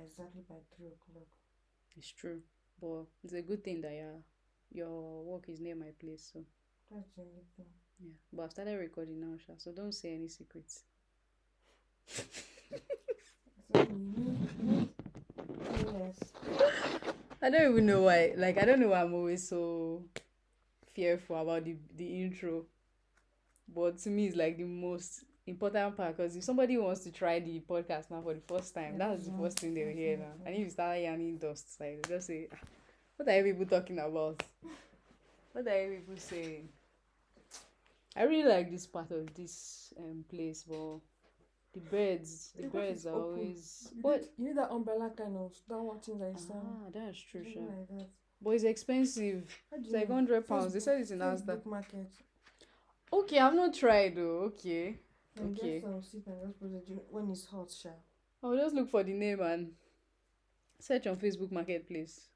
exactly by 3 o'clock. It's true, but it's a good thing that your work is near my place. So That's the only thing. yeah, but I've started recording now, Sha, so don't say any secrets. So you need less. I don't even know why. Like I don't know why I'm always so fearful about the intro, but to me it's like the most important part because if somebody wants to try the podcast now for the first time, Yeah, that's that's the the one. first thing they'll That's the hear only now. And thing. if you start yarning dust, like they'll just say, "Ah, what are you people talking about? What are you people saying?" I really like this part of this place, but the birds It's are open. always You what? need you need that umbrella kind of that one thing that is That's true, something sure. like that. But it's expensive. How do It's you like know? £100. They Facebook said it's in Asda. Facebook Market. Okay, I've not tried though. Okay, And get okay. some seat and just put it when it's hot, sha. I'll just look for the name and search on Facebook Marketplace.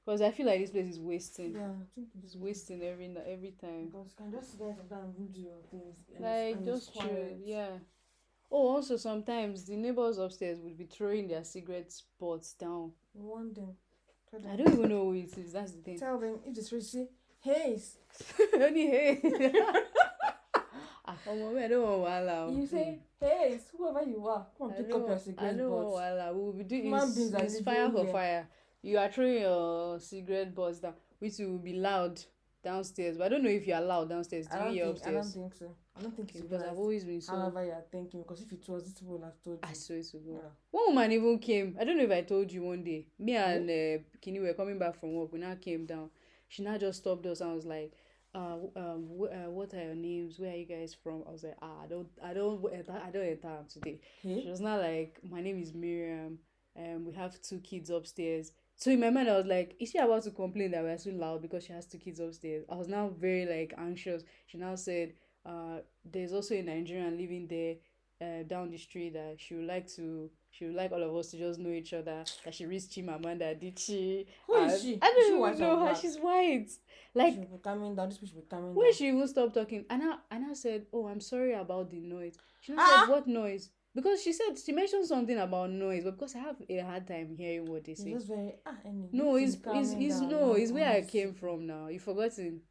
Because I feel like this place is wasting. Yeah, I think It's it's really wasting every time. because you can just sit there and do your things Like and it's just chill, quiet. yeah. Oh, also sometimes the neighbors upstairs would be throwing their cigarette butts down. You want them. Tell I them. don't even know who it is. That's the thing. Tell them if it's rich, say, hey. Only hey. I don't want wahala. You say, hey, whoever you are, come and pick up your I cigarette don't want butts. wahala. We will be doing Human beings are is fire living for here. fire. You are throwing your cigarette butts down, which will be loud downstairs. But I don't know if you are loud downstairs. Do you hear I upstairs? don't think so. I don't think Okay, it's because even I've as always been so. however you are thinking. Because if it was, this people would have told you. I swear to God. Yeah. One woman even came. I don't know if I told you one day. Me and Kini were coming back from work. We now came down. She now just stopped us and was like, what are your names? Where are you guys from? I was like, I don't enter today. Hey? She was not like, my name is Miriam. We have 2 kids upstairs. So in my mind, I was like, is she about to complain that we're so loud because she has 2 kids upstairs? I was now very like anxious. She now said, there's also a Nigerian living there down the street that she would like all of us to just know each other, that she reads Chimamanda Adichie. Who is she? I Is she don't white even or know her. black? She's white. She Like should be coming down. This people should be coming when down. she even stopped talking, and I said, "Oh, I'm sorry about the noise." She now said, Ah! "What noise?" Because she mentioned something about noise, but because I have a hard time hearing what they It's say. just very No, you need to be calming down now. it's where I came from now. You forgotten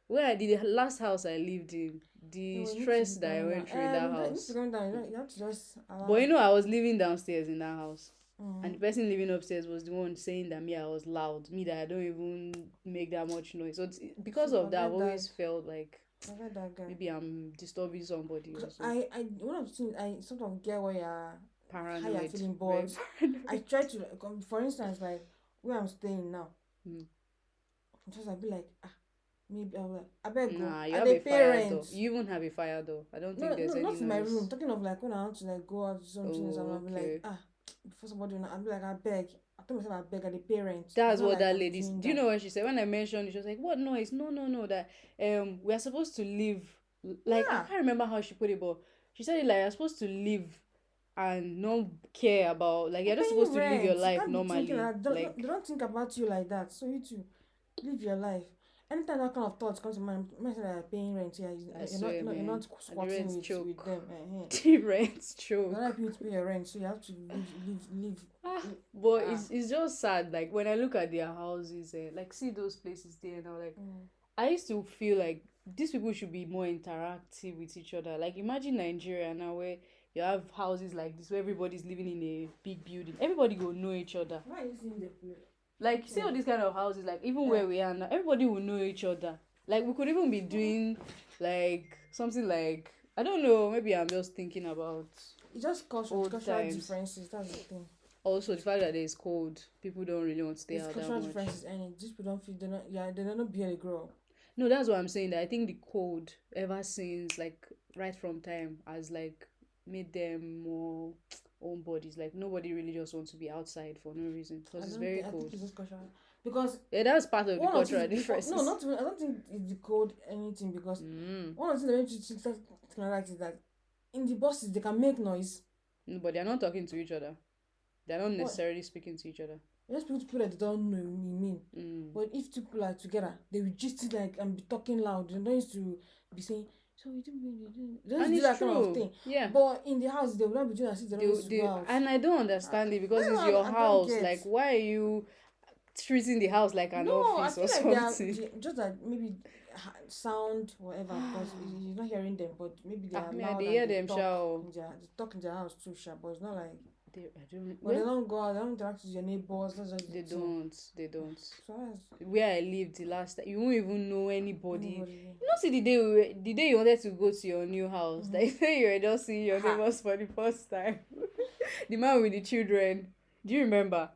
where I did the last house I lived in. The No, you need to stress be that I calming down. went through in that You need to house. be calming down. You have to just But allow. I was living downstairs in that house. And Mm-hmm. the person living upstairs was the one saying that me, I was loud. Me, that I don't even make that much noise. So because So of that, I've always felt like forget that guy. maybe I'm disturbing somebody or so. One of the things I sort of get where you're how you're Paranoid. feeling, Very but paranoid. I try to for instance, like where I'm staying now. Mm. Sometimes I'll be like, maybe I'll like, I better go. Nah, you Are have they a fire door. parents? You even have a fire door. I don't No, think there's no, any not in my room. noise. Talking of like when I want to like go out to something, and Oh, I'll be like, okay. before somebody, I'll be like, I beg. I tell myself, I beg. Are the parents? That's It's not what like that I'm lady. doing Do you that. know what she said when I mentioned it? She was like, "What noise? No, no, no. That we are supposed to live. Like I Yeah. can't remember how she put it, but she said it like you're supposed to live and not care about like you're You're just paying supposed to live your rent. You life can't be thinking normally. that. Like They don't think about you like that. So you too, live your life. Anytime that kind of thoughts comes to mind, say that you're paying rent. Yeah, I swear, you're man, not and the squatting rent with choke. them. The rent They're not choke. helping you to pay your rent, so you have to live. But Ah. it's just sad. Like when I look at their houses, like see those places there now. Like Mm. I used to feel like these people should be more interactive with each other. Like imagine Nigeria now where you have houses like this where everybody's living in a big building. Everybody will know each other. Why are you seeing the play? Like see all these kind of houses, like even Yeah. where we are now, everybody will know each other. Like we could even be doing like something like I don't know, maybe I'm just thinking about It just causes old cultural times. differences. That's the thing. Also the fact that there's cold, people don't really want to stay It's out that cultural much. differences, and these people don't feel they don't be able to grow up. No, that's what I'm saying. That I think the cold ever since like right from time has like made them more own bodies. Like nobody really just wants to be outside for no reason because it's very I think cold. it's just cultural because Yeah, that's part of the one of cultural things. differences. No, not even, I don't think it's the code anything because one of the things that makes you start thinking like is that in the buses they can make noise. No, but they're not talking to each other. They're not What? necessarily speaking to each other. Just people that they don't know you mean. But if two people are together, they will just like and be talking loud. They don't used to be saying So you didn't. They just And do it's that kind of true. thing. Yeah. But in the house, they will not be doing as if they don't used to go out. And I don't understand it because it's I your don't house. get. Like, why are you treating the house like an No, I office feel or like they are something? just that maybe sound whatever because you're not hearing them, but maybe they are Me, I loud dey and hear them shout. they talk in their house too, sha. But it's not like. I don't. But they Well, don't go out. They don't interact with your neighbors. That's just they the thing. don't. They don't. So that's Where I lived the last time, you won't even know anybody. anybody. You know, see the day you wanted to go to your new house, like say you were just seeing your neighbors for the first time. The man with the children. Do you remember?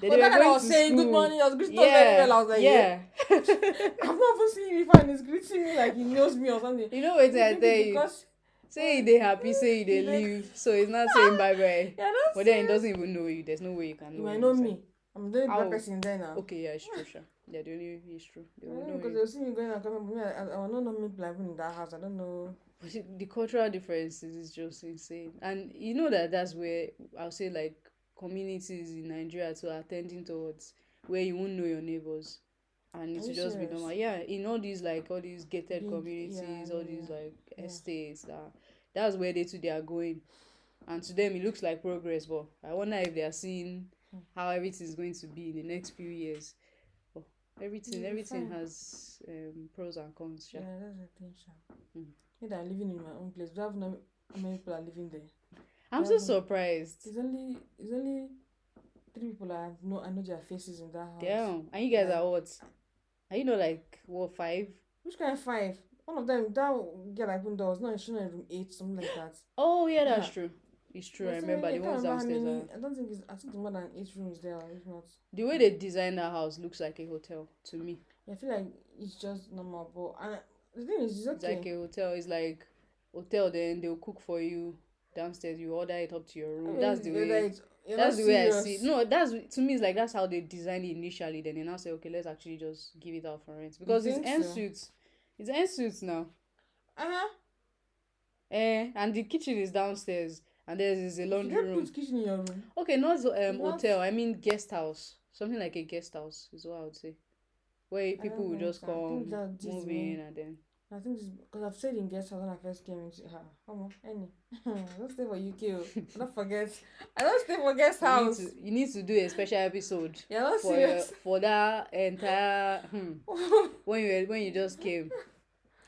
But that guy was saying good morning. I was greeting us very well. I was like, yeah. I've not even seen him before, and he's greeting me like he knows me or something. You know what I tell you? Because say they happy, say they leave. So it's not saying bye bye. yeah, But then it doesn't even know you. There's no way you can know. You might know me. I'm the only black person there now. Okay, yeah, it's true, sure. Yeah, the only it's true. Because they'll see me going and coming, but me, I don't know me living in that house. I don't know. But the cultural differences is just insane. And you know that's where I'll say like communities in Nigeria to attending towards where you won't know your neighbors. And it will just be normal. Yeah, in all these gated communities, all these estates, that's where they are going. And to them it looks like progress, but I wonder if they are seeing how everything is going to be in the next few years. But everything has pros and cons. Yeah, that's the thing, sha. Maybe I'm living in my own place. We have no how many people are living there. I'm so surprised. It's only 3 people I know their faces in that house. Damn. And you guys are what? Are you not like 5? Which kind of 5? One of them, that girl I opened doors, no, she's in room 8, something like that. Oh yeah, that's true. It's true. But I remember the ones downstairs. I don't think I think it's more than 8 rooms there, if not. The way they design that house looks like a hotel to me. I feel like it's just normal, but the thing is, it's okay. It's like a hotel. It's like hotel. Then they'll cook for you downstairs. You order it up to your room. That's the way. That's the way I see it. No, to me it's like that's how they designed it initially. Then they now say, okay, let's actually just give it out for rent because it's en-suite. It's en-suite now. And the kitchen is downstairs, and there's a laundry room. You put kitchen in your room. Okay, not hotel. I mean guest house. Something like a guest house is what I would say, where people will just come, move in, and then. I think it's because I've stayed in guest house when I first came into her. Come on, I don't stay for UK. Don't forget. I don't stay for guest house. You need to do a special episode. Yeah, that's serious. For that entire when you just came.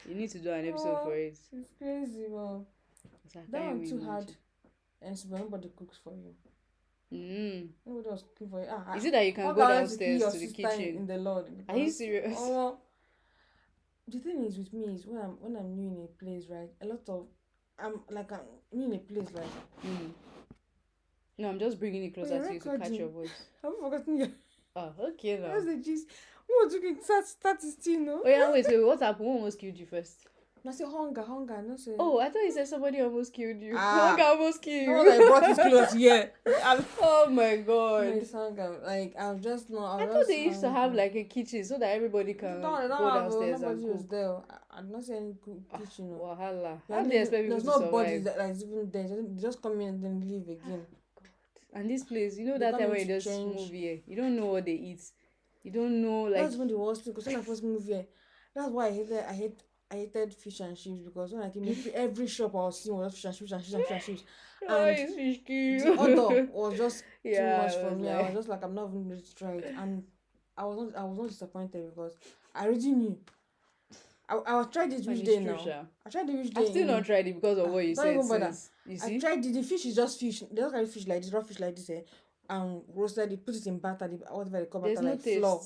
You need to do an episode for it. It's crazy, man. That one too hard. And so nobody cooks for you. Nobody was cooking for you. Is it that you can go downstairs to the kitchen? In the Lord. Are you serious? The thing is with me is when I'm new in a place, right? I'm new in a place, like. No, I'm just bringing it closer to you to catch your voice. I've forgotten you. Oh, okay now. That's the gist. We were talking statistics, no? Oh yeah, wait. What happened? Who almost killed you first? I said hunger. No say. Oh, I thought you said somebody almost killed you. Hunger almost killed you. No, I brought his clothes here. Oh my god. It's hunger. Like I thought they used to have like a kitchen so that everybody can go downstairs and cook. Was there. I did not see any kitchen. Wahala. How do they expect people to survive? There's no body that's even there. They just come in and then leave again. And this place, you know that time when you just move here, you don't know what they eat. You don't know like. That's even the worst thing because when I first moved here, that's why I hated fish and chips because when I came in, every shop I was seeing was fish and chips. And the odor was just too much for me. I was just like, I'm not even ready to try it. And I was not disappointed because I already knew. I tried it which day now. I tried it which day. I've still not tried it because of what you said. You see? I tried it. The fish is just fish. They don't carry fish like this, raw fish like this, and roasted it, put it in batter, whatever they call batter, like flour.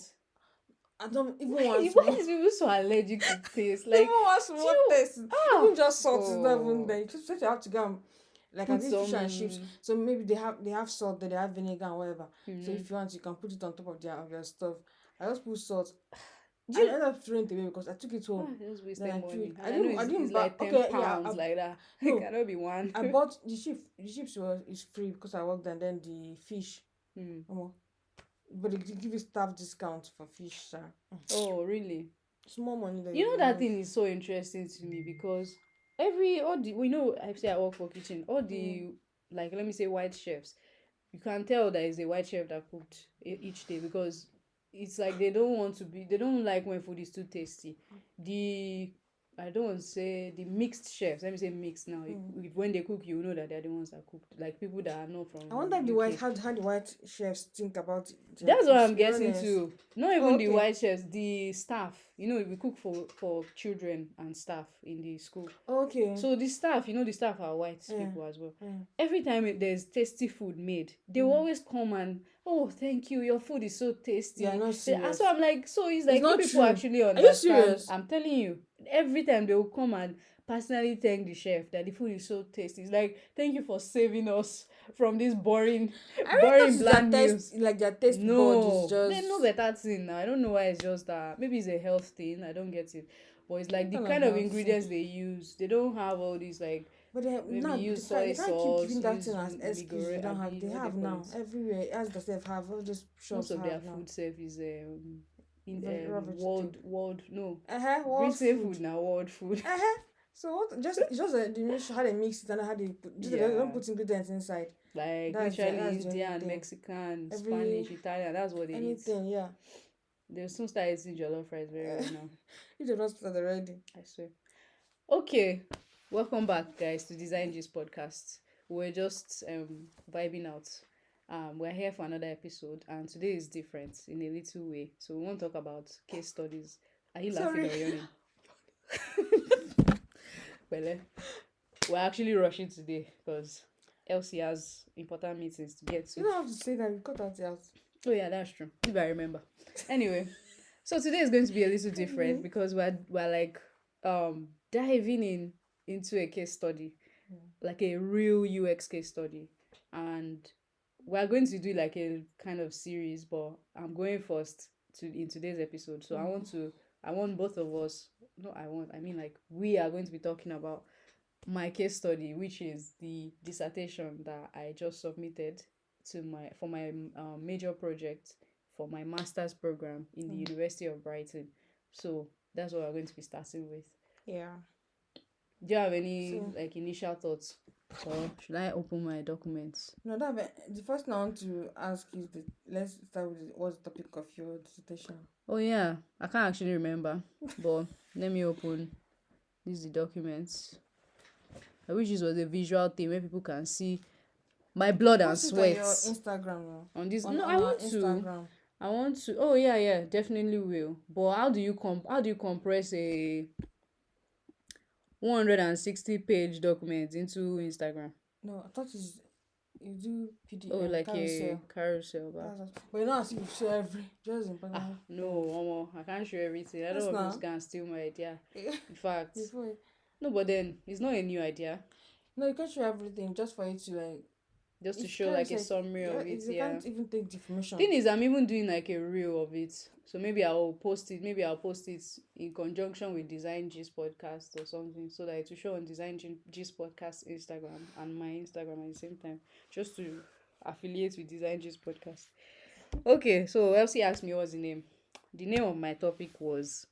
I don't even want. Why is people so allergic to taste? Like, even want small taste. Even just salt is not even there. Just you have to go like I think fish and chips. So maybe they have salt, they have vinegar and whatever. So if you want, you can put it on top of their stuff. I just put salt. I ended up throwing it away because I took it home. Just wasting money. I didn't buy like 10 pounds like that. No, it cannot be one. I bought the chips is free because I worked and then the fish. But they give you staff discount for fish, sir. Oh, really? Small money. You know that thing is so interesting to me because I work for kitchen. All the like let me say white chefs, you can tell that it's a white chef that cooked each day because it's like they don't like when food is too tasty. The I don't want to say the mixed chefs. Let me say mixed now. If when they cook, you know that they're the ones that cooked. Like people that are not from I wonder if the UK. white how the white chefs think about their That's what food, I'm to be getting honest. to. Not even the okay. white chefs, the staff. You know, we cook for children and staff in the school. Okay. So the staff, you know, the staff are white people as well. Every time there's tasty food made, they will always come and, oh, thank you, your food is so tasty. They are not serious. So I'm like, so it's like not you people true. actually Are you understand. serious? I'm telling you, every time they will come and personally thank the chef that the food is so tasty. It's like, thank you for saving us from this boring bland meals. Like their taste bud is just. There's no better thing now. I don't know why it's just that. Maybe it's a health thing. I don't get it. But it's like the kind of ingredients they use. They don't have all these like. But they maybe use soy they can't sauce. keep giving that thing as use excuse. They don't have. They have now everywhere. As the self have all those shops most of their now. food service in World no. World food now, world food. So what? It's just the how they mix it and how they put. They don't put ingredients inside. Like literally Indian, Mexican, Spanish, Italian. That's what they eat. Anything, yeah. They'll soon start eating jollof rice very well now. If they've not started already. I swear. Okay, welcome back, guys, to Design Gist podcast. We're just vibing out. We're here for another episode, and today is different in a little way. So we want to talk about case studies. Are you laughing or yawning? Well, we're actually rushing today because Elsie has important meetings to get to. You don't have to say that. We cut that out. Oh yeah, that's true. If I remember. Anyway, so today is going to be a little different because we're like diving into a case study, like a real UX case study, and we're going to do like a kind of series. But I'm going first in today's episode, so I want both of us. I mean like we are going to be talking about my case study, which is the dissertation that I just submitted for my major project for my master's program in the University of Brighton. So that's what we're going to be starting with. Yeah. Do you have any like initial thoughts, or should I open my documents? No, the first thing I want to ask is let's start with what's the topic of your dissertation. Oh yeah, I can't actually remember, but let me open the documents. I wish this was a visual thing where people can see my blood and sweat. On your Instagram now. On this, on I want to. Oh yeah, definitely will. But how do you compress a 160-page document into Instagram? No, I thought you do PDF. Oh, like carousel. a carousel. But you know, as if you show just important. No, I can't show everything. I don't want to steal my idea. In fact, no, but then it's not a new idea. No, you can't show everything just for it to like. Just to show like a summary of it. You can't even take the information. Thing is, I'm even doing like a reel of it. So maybe I'll post it in conjunction with Design Gist podcast or something, so that it will show on Design Gist podcast Instagram and my Instagram at the same time, just to affiliate with Design Gist podcast. Okay, so Elsie asked me what's the name. The name of my topic was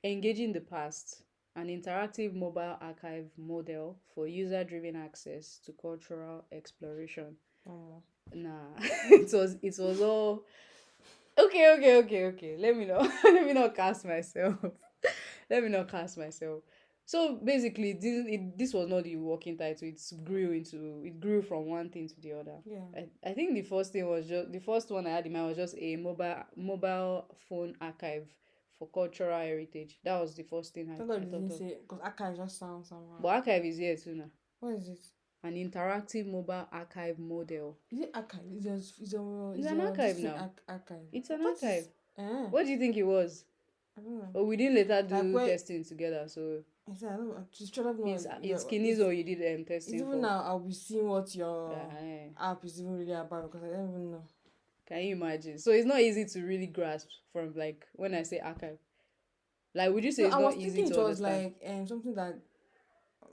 Engaging the Past, an interactive mobile archive model for user-driven access to cultural exploration. Nah, it was all okay. Let me not cast myself. So basically, this was not the working title. It grew from one thing to the other. Yeah. I think the first one I had in mind was just a mobile phone archive for cultural heritage. That was the first thing I thought of. Because archive just sounds somehow. But archive is here too now. What is it? An interactive mobile archive model. Is it archive? It's an archive now. Archive. It's an archive. What do you think it was? I don't know. Oh, we didn't later do testing together, so. I said, I don't know. Just try to know. It's Kinis or you did testing. Even now, I'll be seeing what your app is even really about because I don't even know. Can you imagine? So it's not easy to really grasp from like when I say archive. Like, would you say it's not easy to understand? I was thinking it was like something that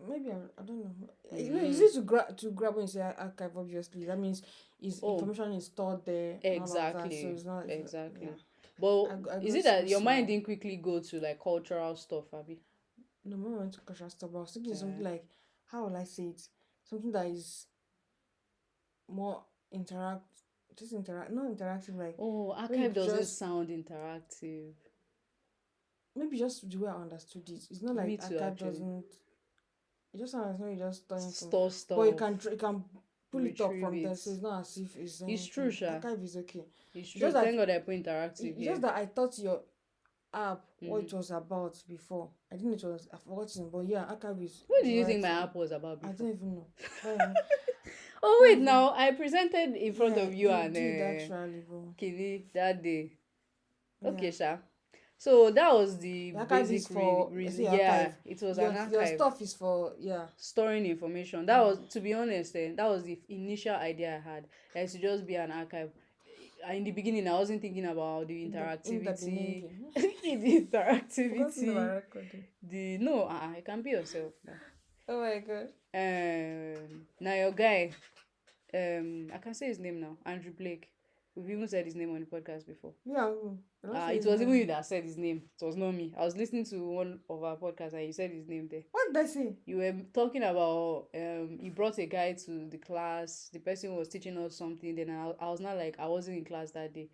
maybe I don't know. You know, it's easy to grab when you say archive. Obviously, that means information is stored there. Exactly. So it's not exactly. But is it that your mind didn't quickly go to like cultural stuff, Abby? No, I went to cultural stuff. But I was thinking something like, how will I say it? Something that is more not interactive. Like archive doesn't sound interactive. maybe just the way I understood it. It's not Me like too, archive actually. doesn't. It just sounds like you're just storing from, Store but you stuff, can you can pull it up retrieve from there, it. so it's not as if it's It's true, anything. Sha. Archive is okay. It's It's true. just that Thank God I put interactive it's just here. that I thought your app what it Mhm. was about before. I didn't know it was. I've forgotten, but yeah, archive is. What is do you the think right my thing. app was about I before? don't even know. Don't even- Oh don't wait, even- now I presented in front Yeah, of you you and did actually, bro. Kili that day. Okay, Yeah. Sha. So that was the The archive is basic for. I reason. say Yeah, archive. it was Your an your archive. stuff is for Storing information. That was, to be honest, that was the initial idea I had. That it should just be an archive. In the beginning, I wasn't thinking about the interactivity, the Forgotten interactivity. about recording. It can be yourself. No. Oh my god. Now your guy, I can say his name now, Andrew Blake. We've even said his name on the podcast before. Yeah. It was even you that said his name. It was not me. I was listening to one of our podcasts and you said his name there. What did I say? You were talking about he brought a guy to the class. The person was teaching us something. Then I was not like, I wasn't in class that day.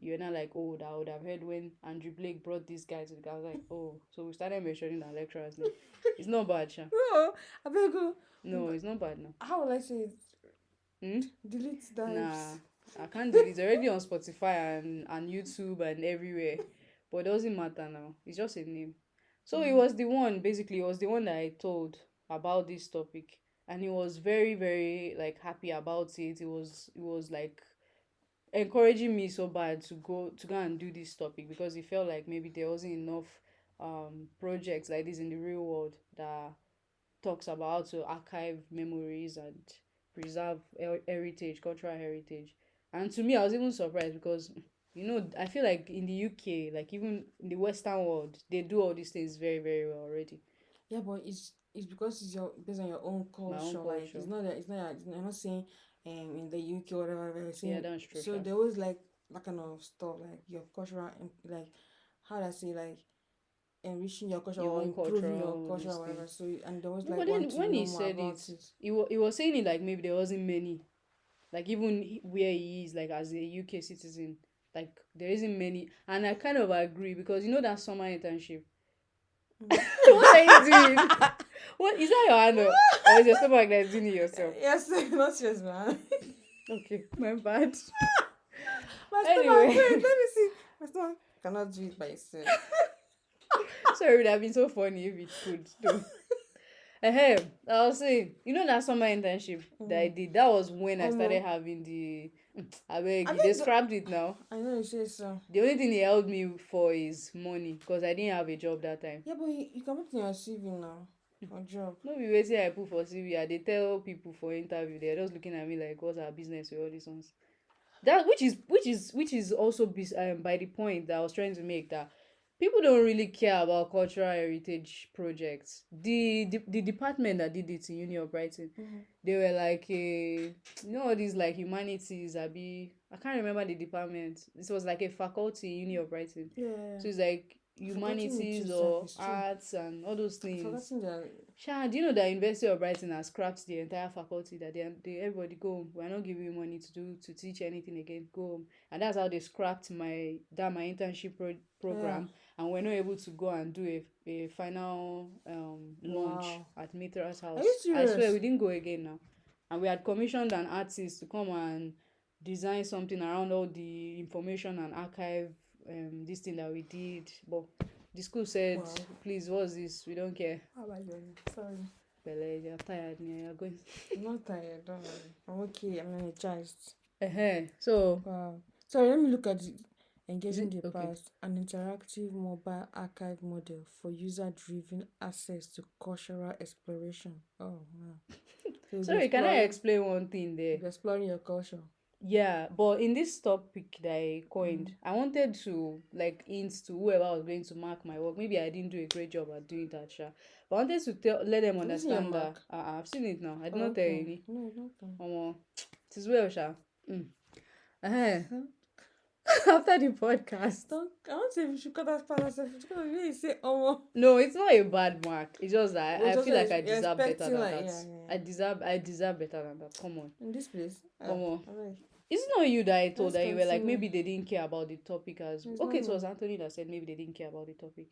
You were not like, oh, that I would have heard when Andrew Blake brought this guy to the class. I was like, oh, so we started mentioning our lecturer's name. It's not bad, Sha. No, I beg you. No, it's not bad now. How will I say it? Delete that. Nah, I can't do it. It's already on Spotify and YouTube and everywhere. But it doesn't matter now. It's just a name. So it was the one, basically, it was the one that I told about this topic. And he was very, very like happy about it. It was like encouraging me so bad to go and do this topic because he felt like maybe there wasn't enough projects like this in the real world that talks about how to archive memories and preserve heritage, cultural heritage. And to me, I was even surprised because, I feel like in the UK, like even in the Western world, they do all these things very, very well already. Yeah, but it's because it's based on your own My own culture. Like culture. it's not that I'm not saying in the UK or whatever. We're saying, Yeah, that's true. so Sha. they always like that kind of stuff, like your cultural, like how do I say, like enriching your culture Your or own improving culture, your all culture these or whatever. things. So and they always No, like but then want to when know he more said about it, it. he was saying it like maybe there wasn't many. Like even where he is, like as a UK citizen, like there isn't many. And I kind of agree because that summer internship. What are you doing? What is that your hand up? Or is your stomach that's doing it yourself? Yes, not yours, man. Okay, my bad. My Anyway. stomach, wait, let me see. My stomach cannot do it by itself. Sorry, it would have been so funny if it could though. I was saying, that summer internship that I did, that was when I started having the I beg you, they scrapped it now. I know you say so. The only thing they held me for is money because I didn't have a job that time. Yeah, but you can put in your CV now. A job. No be wetin I put for CV. They tell people for interview, they're just looking at me like, what's our business with all these ones? That which is also by the point that I was trying to make, that people don't really care about cultural heritage projects. The department that did it in Uni of Brighton, they were like all these like humanities. I can't remember the department. This was like a faculty in Uni of Brighton. Yeah. So it's like humanities or arts and all those things. Sha, do you know that University of Brighton has scrapped the entire faculty, that they everybody go home. We're not giving you money to teach anything again. Go home. And that's how they scrapped my internship program. And we're not able to go and do a final launch at Mitra's house. Are you serious? I swear we didn't go again now. And we had commissioned an artist to come and design something around all the information and archive this thing that we did. But the school said, please, what's this? We don't care. How about you? Sorry. Bele, you're tired. You're going. I'm not tired, don't worry. I'm okay. I'm energized. So. Wow. Sorry, let me look at engaging the past, an interactive mobile archive model for user-driven access to cultural exploration. Oh, wow. So sorry, can I explain one thing there? You're exploring your culture. Yeah, but in this topic that I coined, I wanted to hint to whoever was going to mark my work. Maybe I didn't do a great job at doing that, Sha. But I wanted to let them understand that I've seen it now. I did not tell you. No, not it is well, Sha. After the podcast. I want to say we should cut that part ourselves because we really say No, it's not a bad mark. It's just that I feel like I deserve better than that. Yeah. I deserve better than that. Come on. In this place. Come on. It's not you that I told that you were like maybe they didn't care about the topic as it was Anthony that said maybe they didn't care about the topic.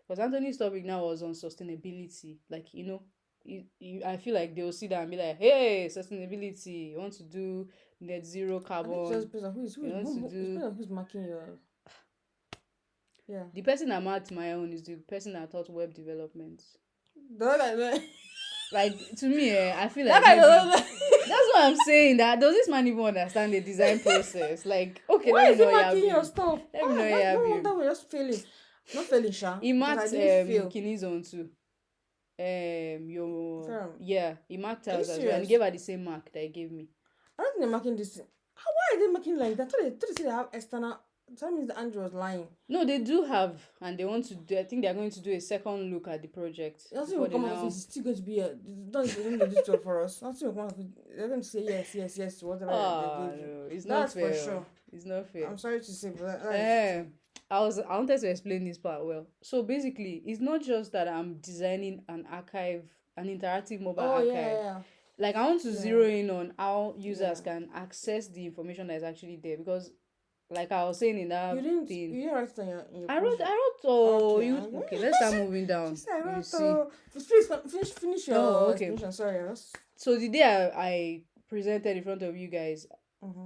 Because Anthony's topic now was on sustainability. Like, I feel like they'll see that and be like, hey, sustainability, you want to do net zero I think it's just carbon, based on you want to it's do... based on who's marking your. Yeah. The person that marked my own is the person that taught web development. Like, to me, I feel like maybe, that's what I'm saying. That does this man even understand the design process? Like, okay, why is he let me know marking your stuff? Let me know No wonder we're just failing. Not failing, Sha. He Because I marked didn't fail. Kini's own too. Your Firm. yeah, he marked Are you ours as well, and he serious? gave her the same mark that he gave me. I don't think they're marking this. Why are they making like that? I thought they have external. That means that Andrew was lying. No, they do have, and they want to do. I think they're going to do a second look at the project. Nothing will come out of it. It's still going to be a. Don't do this job for us. Nothing will come out of it. They're going to say yes to whatever they gave you. No, it's That's not fair. for sure. It's not fair. I'm sorry to say, but I wanted to explain this part well. So basically, it's not just that I'm designing an archive, an interactive mobile archive. Yeah. Like, I want to zero in on how users can access the information that is actually there, because, like I was saying in that thing, you didn't write it on your I wrote. Okay, let's start moving down. Finish your explanation. Sorry. So the day I presented in front of you guys,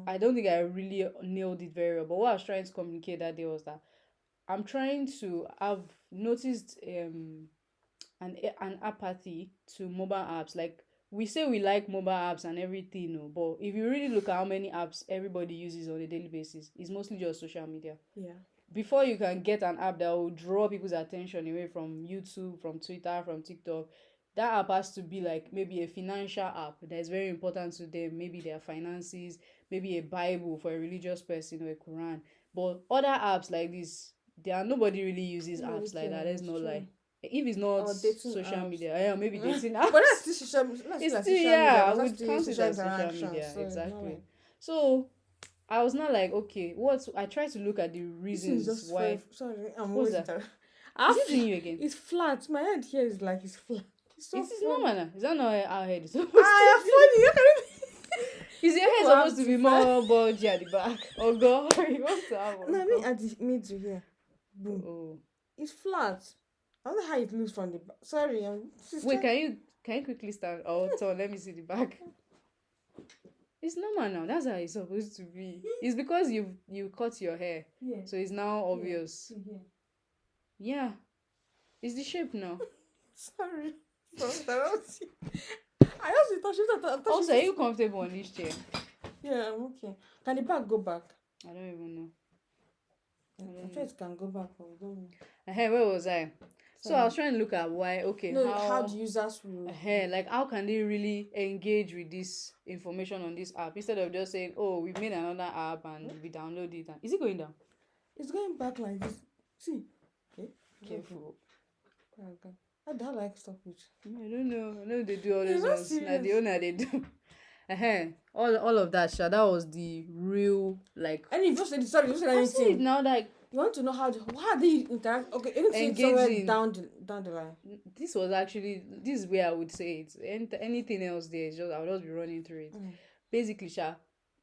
I don't think I really nailed it very well. But what I was trying to communicate that day was that I've noticed an apathy to mobile apps. Like, we say we like mobile apps and everything, but if you really look at how many apps everybody uses on a daily basis, it's mostly just social media. Yeah. Before you can get an app that will draw people's attention away from YouTube, from Twitter, from TikTok, that app has to be like maybe a financial app that is very important to them, maybe their finances, maybe a Bible for a religious person or a Quran. But other apps like this, nobody really uses apps like that. There's no lie. If it's not social media, maybe dating apps. But that's still social media. It's still, I would count it as social media, exactly. So I was not like, okay, I try to look at the reasons why. Sorry, I'm What's that? Is it doing you again? It's flat. My head here is like it's flat. It's normal now. Is that not our head is supposed to be? Is your head supposed to be more bulgy at the back? Oh God, what's that? No, I mean at the middle here. Boom. Oh. It's flat. I don't know how it looks from the back. Sorry. Wait, can you quickly stand? Oh, so let me see the back. It's normal now. That's how it's supposed to be. It's because you cut your hair. Yeah. So it's now obvious. Yeah. It's the shape now. Sorry. I also thought also, are you comfortable on this chair? Yeah, I'm okay. Can the back go back? I don't even know. I'm sure it can go back, but I don't know. Where was I? So I was trying to look at why. Okay, how do users will? Like, how can they really engage with this information on this app instead of just saying, "Oh, we made another app and we download it." Is it going down? It's going back like this. See. Okay. Careful. Okay. How do I like stop it? I don't know. I know they do all those ones. Now the owner they do. All of that. That was the real like. And you just said sorry. You said anything. Now like. You want to know how they interact? Okay, anything somewhere down the line. This is where I would say it. Anything else there is just I would just be running through it. Basically,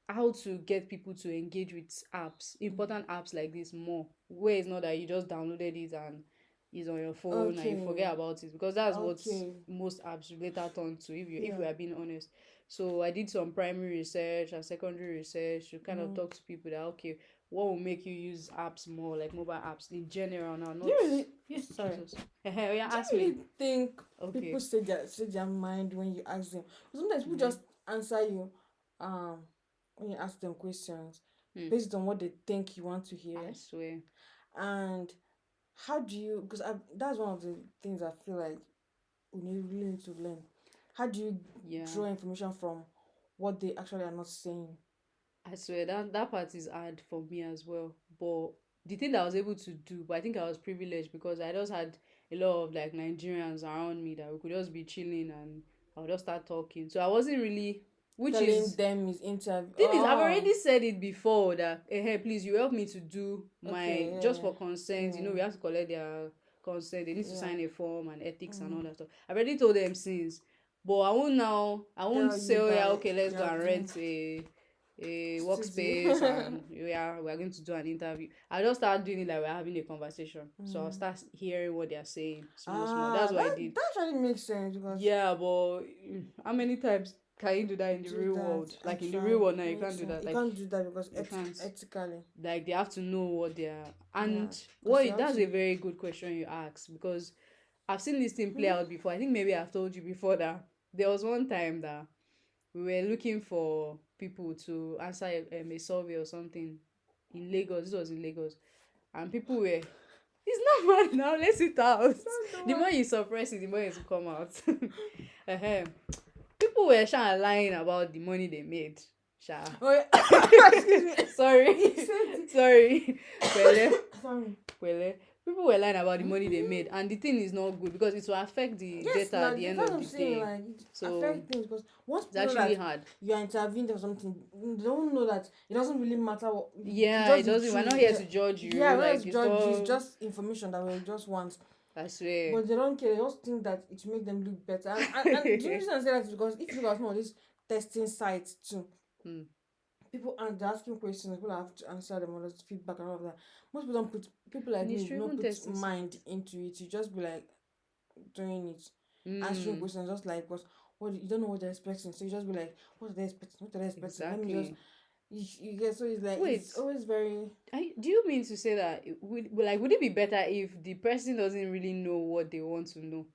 how to get people to engage with apps, important apps like this more. Where it's not that you just downloaded it and it's on your phone and you forget about it, because that's what most apps later turn to. If we are being honest. So I did some primary research and secondary research to kind of talk to people that what will make you use apps more, like mobile apps in general now? Not. Do you really? Yes, sorry. Ask me. Do you really me. think people say their mind when you ask them? Sometimes people just answer you, when you ask them questions based on what they think you want to hear. I swear. And how do you? Because that's one of the things I feel like we really need to learn. How do you draw information from what they actually are not saying? I swear that part is hard for me as well. But the thing that I was able to do, but I think I was privileged because I just had a lot of like Nigerians around me that we could just be chilling and I would just start talking. So I wasn't really telling them is interview. I've already said it before that hey, please, you help me to do my just for consent. We have to collect their consent. They need to sign a form and ethics and all that stuff. I've already told them since. But I won't say, okay, let's go and rent a Studio. workspace and we're going to do an interview. I just start doing it like we're having a conversation. So I'll start hearing what they're saying small. That's what I did. That actually makes sense because Yeah, but how many times can you do that in the do real that world? Like in the actually real world now, you makes can't do sense. that. You Like can't do that because you can't. ethically. Like they have to know what they are. And Yes, 'cause you have that's to. a very good question you ask, because I've seen this thing play out before. I think maybe I've told you before that there was one time that we were looking for people to answer a survey or something in Lagos. This was in Lagos, and people were. It's not bad now. Let's it out. The more you suppress it, the more it will come out. People were lying about the money they made. Sha. Oh yeah. Excuse me. Sorry. Sorry. Sorry. People were lying about the money they made, and the thing is not good because it will affect the Yes, data at the end that's of what I'm the saying. day. Like it So affects things because once it's people know actually that hard. you are intervened or something, they don't know that it doesn't really matter what. Yeah, it doesn't. We're not here to judge you. Yeah, we're not here Like to it's judge you. all. It's just information that we just want. I swear. But they don't care. They just think that it will make them look better. And the reason I say that is because if you look at some of these testing sites too, people and they're asking questions, people have to answer them, or there's feedback and all of that. Most people don't put people like And it's me true, don't even put testing mind into it. You just be like doing it, answering questions just like what you don't know what they're expecting. So you just be like, what are they expecting? What are they expecting? Let me just Exactly. you get so it's like Wait. it's always very Do you mean to say that would it be better if the person doesn't really know what they want to know?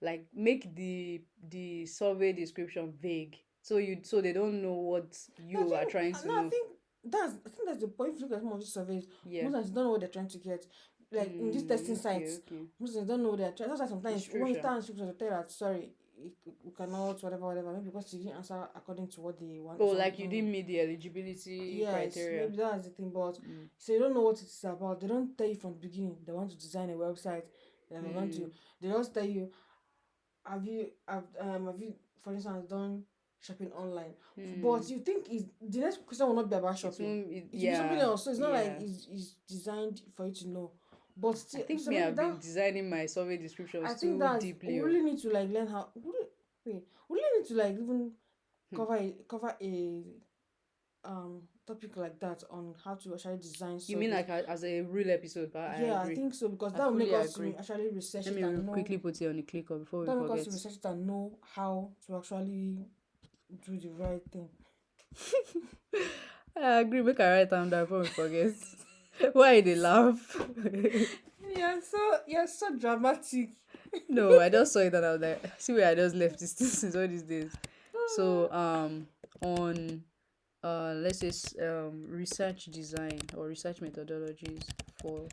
Like make the survey description vague, so they don't know what you are trying to know. I think that's the point. If you look at some of these surveys, Yeah. most times you don't know what they're trying to get. Like in these testing sites, most times you don't know what they're trying. That's why sometimes when you start answering questions, they tell you that sorry, you cannot whatever, maybe because you didn't answer according to what they want. Oh, like you didn't meet the eligibility criteria. Maybe that's the thing. But so you don't know what it's about. They don't tell you from the beginning. They want to design a website. They just tell you, have you for instance done shopping online? But you think is the next question will not be about shopping. It will be something else. So it's not like it's designed for you to know. But still, I think so I've been designing my survey descriptions too deeply. We really need to like learn how. We really need to like even cover a topic like that on how to actually design. You mean like as a real episode? But yeah, I think so because that will make us actually research it and know. Quickly put it on the clicker before we forget. That will make us research it and know how to actually do the right thing. I agree. Make a right time down before we forget. Why they laugh? You're so dramatic. No, I just saw it and I was like, see where I just left this since all these days. So on let's say research design or research methodologies for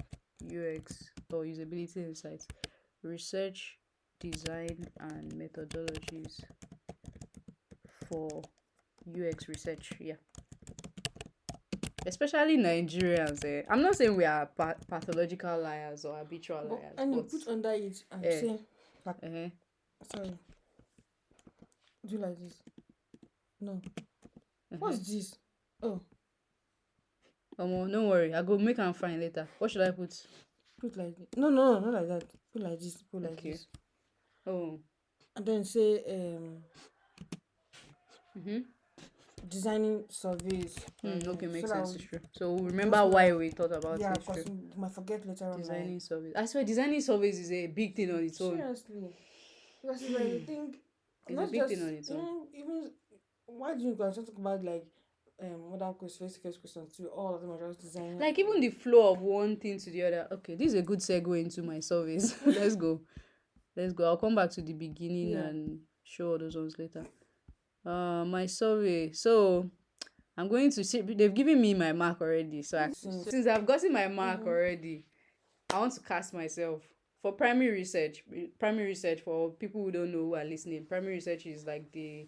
UX or usability insights. Research design and methodologies for UX research. Yeah. Especially Nigerians. I'm not saying we are pathological liars or habitual liars. And you put under it and say, sorry, do like this. No. What's this? Oh. Don't worry. I go make am fine later. What should I put? Put like this. No, not like that. Put like this. Put like this. Oh. And then say designing surveys. Okay, makes sense. It's true. So remember why we thought about it. Yeah, because we might forget later on. Designing surveys. I swear, designing surveys is a big thing on its own. Seriously, because when you think it's a big thing on its own. Even why do you guys talk about like other questions, face-to-face questions too? All of them are just designing. Like even the flow of one thing to the other. Okay, this is a good segue into my surveys. Let's go. I'll come back to the beginning and show all those ones later. My survey. So I'm going to see. They've given me my mark already. So since I've gotten my mark already, I want to cast myself for primary research. Primary research, for people who don't know who are listening, primary research is like the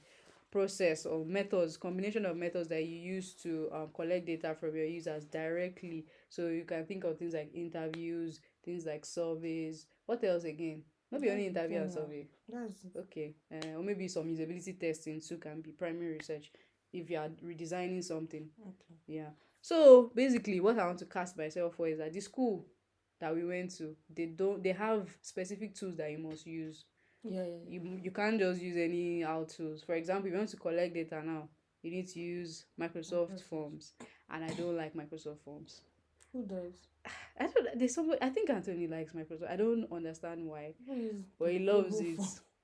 process or methods, combination of methods that you use to collect data from your users directly. So you can think of things like interviews, things like surveys. What else again? Maybe only interview and survey. Okay. Or maybe some usability testing too can be primary research if you are redesigning something. Okay. Yeah. So basically what I want to cast myself for is that the school that we went to, they have specific tools that you must use. Yeah. You can't just use any out tools. For example, if you want to collect data now, you need to use Microsoft Forms, and I don't like Microsoft Forms. Who does? I don't. There's somebody. I think Anthony likes Microsoft. I don't understand why, but he loves it.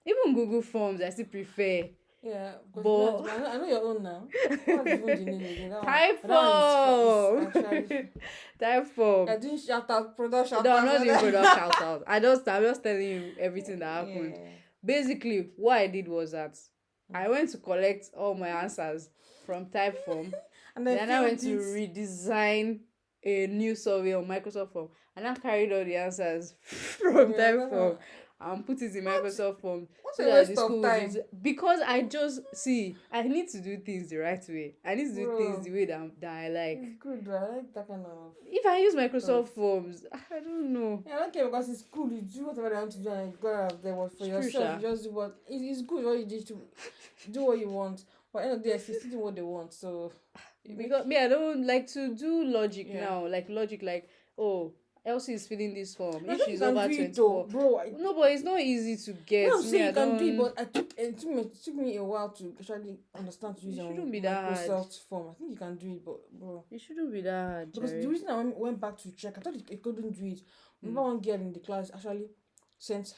Even Google Forms, I still prefer. Yeah, but I know your own now. What's even the name again? Typeform. Typeform. I didn't shout out product shout No, out. I'm not doing product shout out. I'm just telling you everything that happened. Yeah. Basically, what I did was that I went to collect all my answers from Typeform. And then I went to redesign a new survey on Microsoft Form, and I carried all the answers from Typeform and put it in Microsoft Form. What's a waste of time? Because I need to do things the right way. I need to do things the way that I like. It's good, I like that kind of. If I use Microsoft Forms, I don't know. Yeah, I don't care because it's cool. You do whatever they want to do and you go out there for yourself. You just do what it's good. What you did to do what you want. But end of the day, you're still doing what they want. So because I don't like to do logic now. Like logic, like Elsie is filling this form. If she's over 24. No, but it's not easy to get. No, I'm saying you can do it, but it took me a while to actually understand to use Microsoft Form. I think you can do it, but bro, it shouldn't be that hard. Because the reason I went back to check, I thought it couldn't do it. Remember one girl in the class actually sent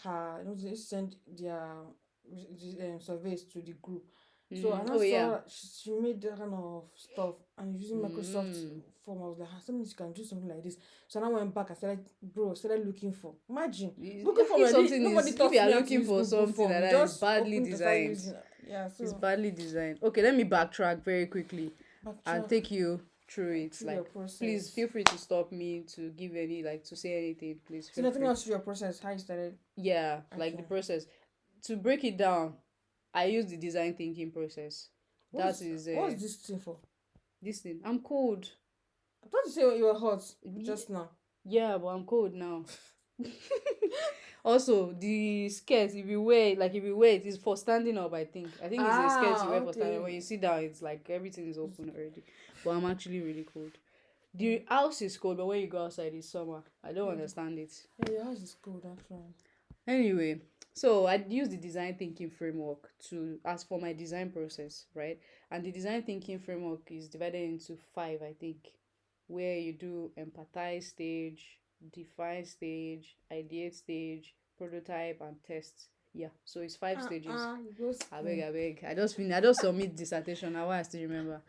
they sent their surveys to the group. So and I saw she made that kind of stuff and using Microsoft Form. I was like, somebody can do something like this. So now I went back. I started looking for. Imagine looking for something. If you are looking for something that is badly designed, it's badly designed. Okay, let me backtrack very quickly and take you through it. Like, please feel free to stop me to give any to say anything. Please. So nothing else to your process. How you started? Yeah, like the process. To break it down, I use the design thinking process. What's this thing for? This thing. I'm cold. I thought you said you were hot just now. Yeah, but I'm cold now. Also, the skirt, if you wear it, it's for standing up, I think. I think it's a skirt you wear for standing up. When you sit down, it's like everything is open already. But I'm actually really cold. The house is cold, but when you go outside, it's summer. I don't understand it. Yeah, your house is cold, actually. Anyway, so I use the design thinking framework as for my design process, right? And the design thinking framework is divided into 5, I think, where you do empathize stage, define stage, ideate stage, prototype, and test. Yeah, so it's 5 stages. I beg. I just submit dissertation. Now I still remember.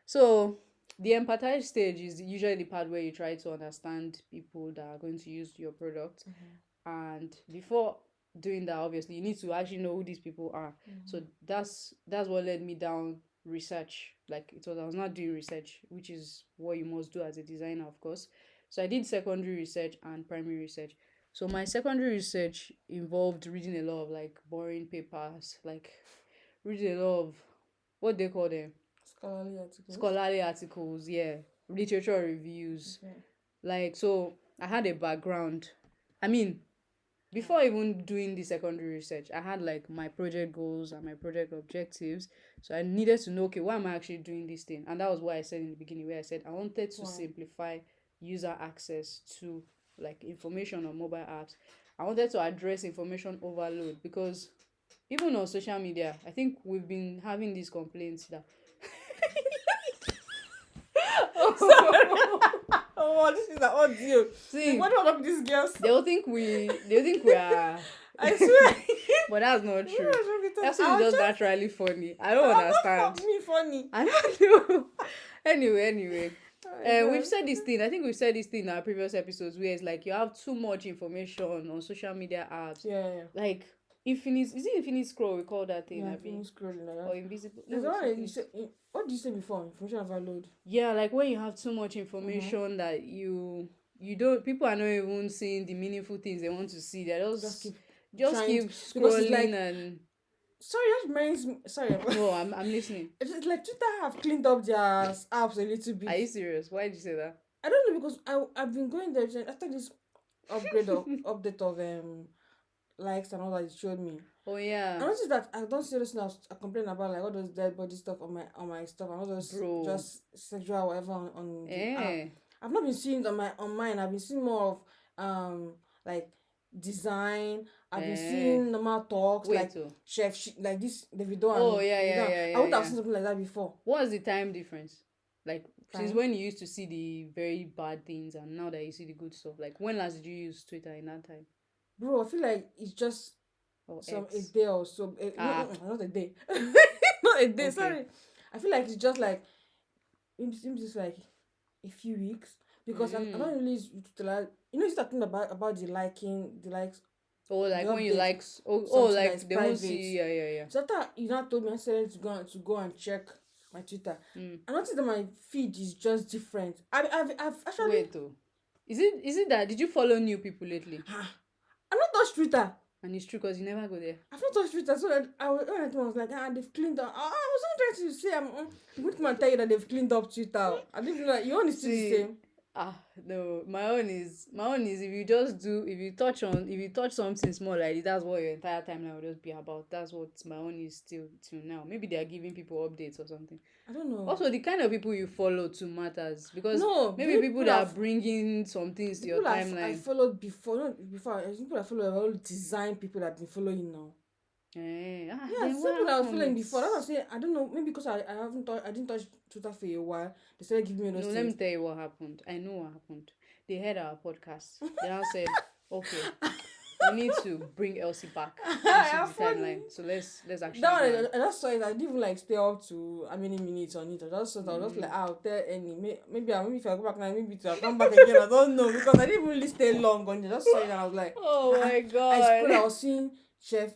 So the empathize stage is usually the part where you try to understand people that are going to use your product. And before doing that, obviously, you need to actually know who these people are. So that's what led me down research. I was not doing research, which is what you must do as a designer, of course. So I did secondary research and primary research. So my secondary research involved reading a lot of boring papers, reading a lot of what they call them scholarly articles, yeah, literature reviews. So I had a background. I mean, before even doing the secondary research, I had my project goals and my project objectives. So I needed to know, okay, why am I actually doing this thing? And that was what I said in the beginning, where I said I wanted to simplify user access to information on mobile apps. I wanted to address information overload, because even on social media, I think we've been having these complaints that Oh, this is an audio. See, what about these girls? They'll think we are. I swear. But that's not true. That's just naturally funny. I don't understand. Not me funny. I don't know. Anyway. We've said this thing. I think we've said this thing in our previous episodes, where it's you have too much information on social media apps. Yeah. Infinite scroll, we call that thing. Yeah, infinite scrolling. Or invisible. What did you say before? Information overload. Yeah, when you have too much information that you don't, people are not even seeing the meaningful things they want to see. They just keep scrolling and. Sorry, that reminds me. Sorry. No, I'm listening. It's like Twitter have cleaned up their apps a little bit. Are you serious? Why did you say that? I don't know, because I've been going there after this update of likes and all that it showed me. Oh yeah. I noticed that I don't seriously I complain about all those dead body stuff on my stuff and all those just sexual whatever on the app. I've not been seeing it on mine. I've been seeing more of design. I've been seeing normal talks Wait, like so like this Davido oh and yeah. I would have seen something like that before. What's the time difference? Like since Time. when you used to see the very bad things and now that you see the good stuff? Like when last did you use Twitter in that time? Bro, I feel like it's just Or a X? day or so. Not a day. Not a day. Okay. Sorry. I feel like it's just like it's just like a few weeks because I don't really use Twitter. Like, you know, you start talking about the liking, the likes. Oh, like the when you updates, like something that like is they won't private. see yeah. So after you now told me I said to go and check my Twitter. I noticed that my feed is just different. I've actually Wait though. Is it that did you follow new people lately? I've not touched Twitter. And it's true because you never go there. I've not touched Twitter, so when I was like, they've cleaned up. I was not trying to say, I'm going to come and tell you that they've cleaned up Twitter. I didn't feel like your own is still the same. No, my own is if you touch something small like this, that's what your entire timeline will just be about. That's what my own is still till now. Maybe they are giving people updates or something. I don't know. Also, the kind of people you follow too matters because maybe people that are bringing some things to your timeline. I followed before, people I follow are all design people that I've been following now. Yeah, people I was following before. That's what I'm saying. I don't know. Maybe because I didn't touch Twitter for a while. They started giving me those things. Let me tell you what happened. I know what happened. They heard our podcast. They now said, "Okay, we need to bring Elsie back into the timeline. So let's actually." I just saw it. I didn't even like stay up to how many minutes on it. I just saw it. I was just like, I'll tell any. Maybe if I go back now, maybe I'll come back again. I don't know because I didn't even really stay long on it. I just saw it and I was like, oh my god! I was seeing Chef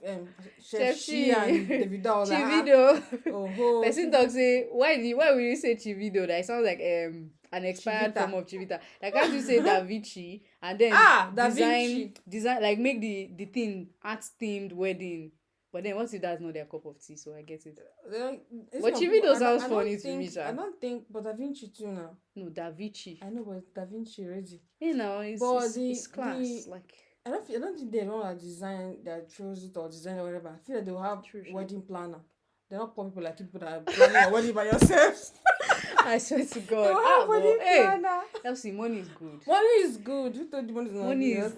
Shi and Davido. Chivido. Person talk say why will you say Chivido? That sounds like an expired form of Chivita. Like can't you say Davichi and then design like make the thing art themed wedding? But then what if that's not their cup of tea? So I get it. But Chivido sounds funny to me, I don't think, but Da Vinci too now. No, Davichi. I know, but Da Vinci already. You know, it's class. Like I don't think they're the one that design that chose it or design or whatever. I feel like they'll have wedding planner. They're not poor people like people that are planning your wedding by yourselves. I swear to God. Hey, Elsie, money is good. Money is good. Who told you money is not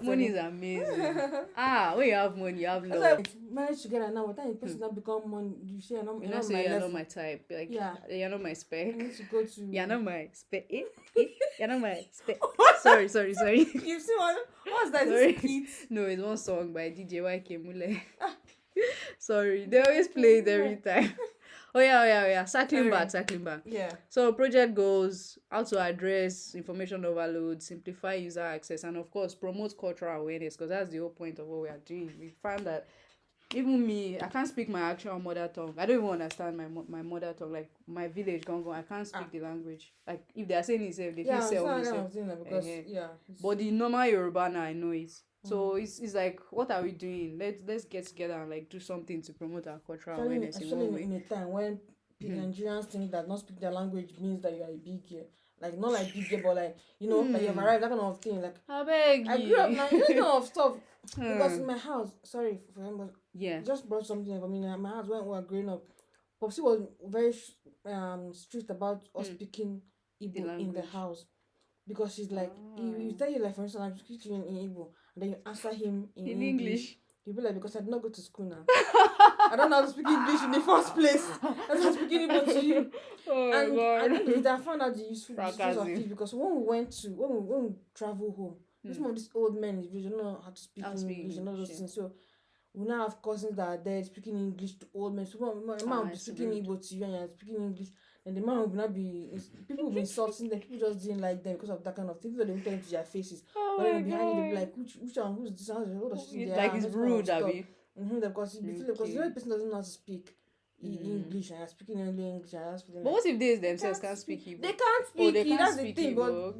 good? Money is amazing. When you have money, you have love. Like, marriage together now, but then the person not become money. You say you're not my type. Like you're not my spec. I need to go to. You're not my spec. You're not my spec. Sorry. You've seen what's that? Sorry. No, it's one song by DJ YK Mule. Sorry, they always play it every time. Oh yeah. Circling back. Yeah. So project goals, how to address information overload, simplify user access, and of course promote cultural awareness because that's the whole point of what we are doing. We found that even me, I can't speak my actual mother tongue. I don't even understand my mother tongue. Like my village Gongo, I can't speak the language. Like if they are saying it, they feel self. But the normal Yoruba now I know it. So it's like, what are we doing? Let's get together and like do something to promote our cultural awareness. Especially in a time when Nigerians think that not speak their language means that you are a big girl. Like not like big girl, but like like you've arrived, that kind of thing. Like I grew up now, this kind of stuff. Because in my house, sorry for him, but just brought something for me. In my house when we were growing up, Popsy was very strict about us speaking Igbo in the house. Because she's like, you tell you like, for instance, I'm speaking to you in Igbo, and then you answer him in English. You'll be like, because I did not go to school now. I don't know how to speak English in the first place. I'm not speaking Igbo to you. Oh my God. I found out the useful of it because when we travel home, some of these old men, they don't know how to speak English and all those things. So we now have cousins that are there speaking English to old men. So my mom will be speaking Igbo to you and you're speaking English. And the man will not be, people will be insulting them, people just didn't like them because of that kind of thing. People don't tell into their faces. But then behind you, they'll be like, which one, who's this? What does she like it's rude, Abby. Because the other person doesn't know how to speak English and you're speaking only English. But what if they themselves can't speak Igbo? They can't speak Igbo. That's the thing. But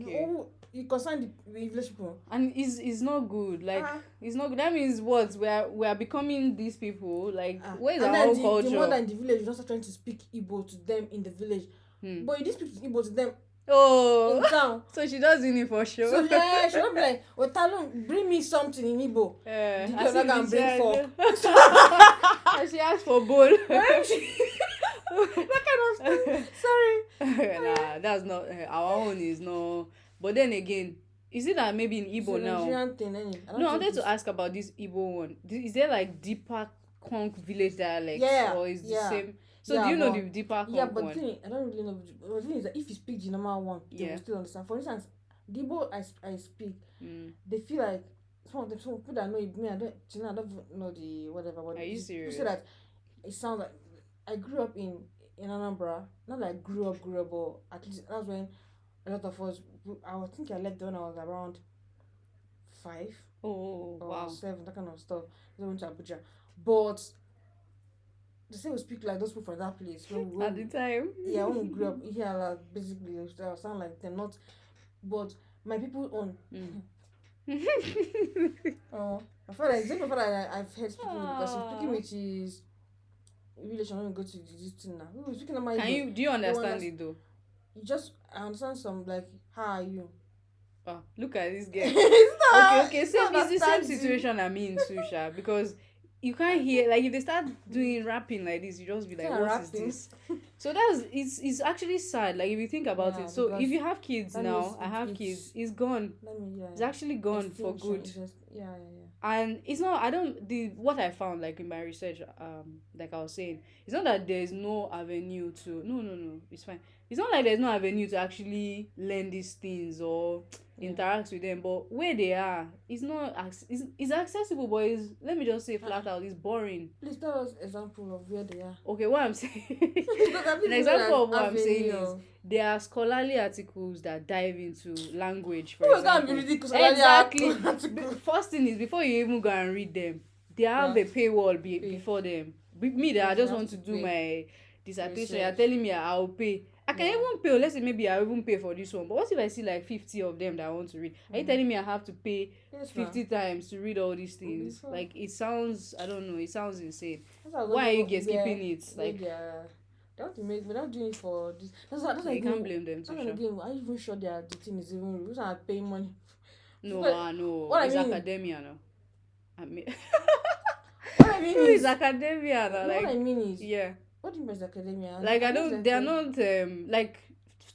you concern the English people. And it's not good. Like it's not good. That means what? We are becoming these people. Like where's our own culture? The mother in the village is not trying to speak Igbo to them in the village. But you did speak Igbo to them. Oh, in town. So she does it for sure. So yeah, she'll not be like, "Oh, Talon, bring me something in Igbo." Yeah, the girl can bring fork. And she asked for bowl. That kind of stuff. Sorry. Nah, that's not our own. Is no. But then again, Is it that maybe in It's Igbo a now? Nigerian thing, any. No, I wanted to ask about this Igbo one. Is there like deeper conk village dialects, Yeah, or is the yeah. same? So Yeah, do you know but the deeper yeah, conk but one? the thing, I don't really know. But the thing is that if you speak the normal one, they Yeah. will still understand. For instance, the Igbo I speak, Mm. they feel like some people that know it, me, I don't know the whatever. But Are you people serious? say that it sounds like I grew up in Anambra. Not like grew up, but at least that's when a lot of us. I think I left when I was around 5 Oh or wow. 7, that kind of stuff. Then went to Abuja, but they say we speak like those people from that place. At the time. Yeah, when we grew up here, like, basically, I sound like them, not. But my people own. Oh, my father, it's my father. I've heard speaking with, because he's speaking with his relation when we go to this thing now. We were speaking about Can you do you understand it though? You just I understand some, like, how are you? Oh, look at this girl. It's Okay. Same. It's the same situation I'm in, Susha, because you can't hear, like, if they start doing rapping like this, you just be like, Yeah, what rapping. is this? So it's actually sad. Like, if you think about Yeah, it. So because if you have kids that now, means I have it's- kids. It's gone. Let me, yeah. It's actually gone for Extinction, good. it's just, yeah. And it's not, I don't, the what I found, like, in my research, like I was saying, it's not that there's no avenue to, no, it's fine. It's not like there's no avenue to actually learn these things or interact with them, but where they are, it's not it's accessible, but it's, let me just say flat out, it's boring. Please tell us example of where they are. Okay, what I'm saying, Because an example of what I'm saying is avenue. there are scholarly articles that dive into language, for Who can't be example. reading scholarly Exactly. article? First thing is, before you even go and read them, they have a paywall before them. Me, that I Yes, just you want to have to do pay. my dissertation. Research. You're telling me I'll pay. I can Yeah. even pay. Or let's say maybe I even pay for this one. But what if I see like 50 of them that I want to read? Are you telling me I have to pay Yes, 50 times to read all these things? Before. Like, it sounds, I don't know, it sounds insane. That's why Why are you where- gatekeeping it? where Like, they are- they want to make, we're not doing it for this. That's you like can't blame them too. That's like again, are you even sure that the thing is even real? Who's not paying money? No, But no. what I It's mean- academia now. I mean, What I mean it's is, academia now. what I Like, mean is, yeah. what do you mean by academia? Like, I know don't, they are not like,